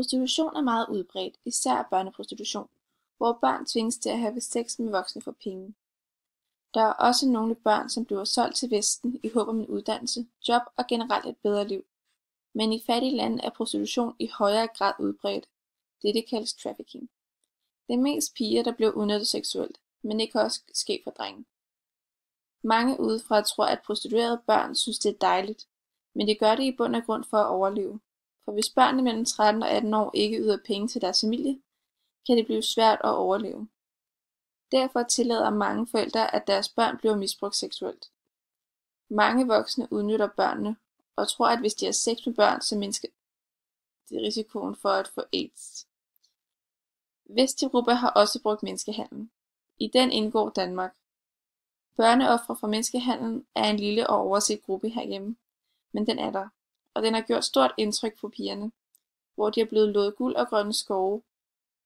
Prostitution er meget udbredt, især børneprostitution, hvor børn tvinges til at have sex med voksne for penge. Der er også nogle børn, som bliver solgt til Vesten i håb om en uddannelse, job og generelt et bedre liv. Men i fattige lande er prostitution i højere grad udbredt. Dette kaldes trafficking. Det er mest piger, der bliver udnyttet seksuelt, men det kan også ske for drenge. Mange udefra tror, at prostituerede børn synes, det er dejligt, men de gør det i bund og grund for at overleve. For hvis børnene mellem 13 og 18 år ikke yder penge til deres familie, kan det blive svært at overleve. Derfor tillader mange forældre, at deres børn bliver misbrugt seksuelt. Mange voksne udnytter børnene og tror, at hvis de har sex med børn, så mindsker de risikoen for at få AIDS. Vesteuropa har også brugt menneskehandel. I den indgår Danmark. Børneofre for menneskehandel er en lille og overset gruppe herhjemme, men den er der, og den har gjort stort indtryk på pigerne, hvor de er blevet lovet guld og grønne skove,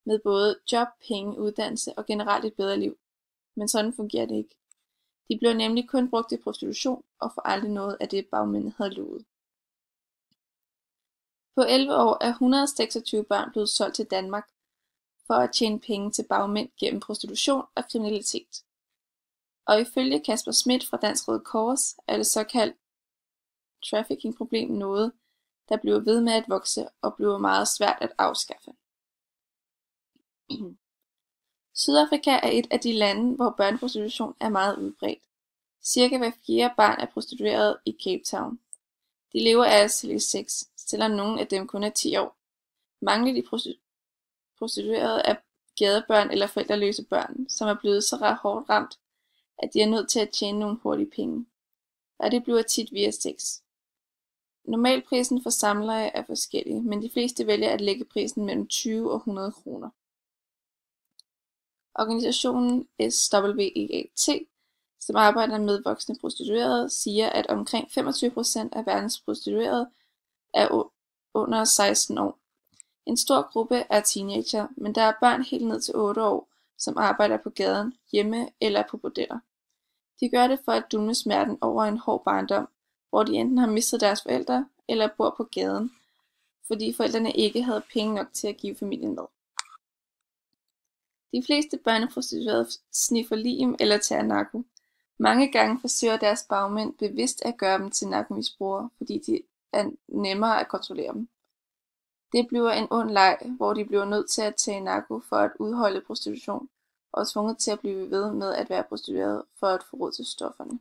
med både job, penge, uddannelse og generelt et bedre liv. Men sådan fungerer det ikke. De blev nemlig kun brugt til prostitution og får aldrig noget af det, bagmændene havde lovet. På 11 år er 126 børn blevet solgt til Danmark for at tjene penge til bagmænd gennem prostitution og kriminalitet. Og ifølge Kasper Schmidt fra Dansk Røde Kors er det såkaldt trafficking-problem noget, der bliver ved med at vokse og bliver meget svært at afskaffe. Sydafrika er et af de lande, hvor børneprostitution er meget udbredt. Cirka hver 4. barn er prostitueret i Cape Town. De lever af at sælge sex, selvom nogle af dem kun er 10 år. Mange af de prostituerede er gadebørn eller forældreløse børn, som er blevet så hårdt ramt, at de er nødt til at tjene nogle hurtige penge. Og det bliver tit via sex. Normalprisen for samleje er forskellig, men de fleste vælger at lægge prisen mellem 20 og 100 kroner. Organisationen SWEAT, som arbejder med voksne prostituerede, siger, at omkring 25% af verdens prostituerede er under 16 år. En stor gruppe er teenager, men der er børn helt ned til 8 år, som arbejder på gaden, hjemme eller på bordeller. De gør det for at dulme smerten over en hård barndom, hvor de enten har mistet deres forældre eller bor på gaden, fordi forældrene ikke havde penge nok til at give familien mad. De fleste børneprostituerede sniffer lim eller tager narko. Mange gange forsøger deres bagmænd bevidst at gøre dem til narkomisbrugere, fordi de er nemmere at kontrollere dem. Det bliver en ond leg, hvor de bliver nødt til at tage narko for at udholde prostitution, og tvunget til at blive ved med at være prostitueret for at få råd til stofferne.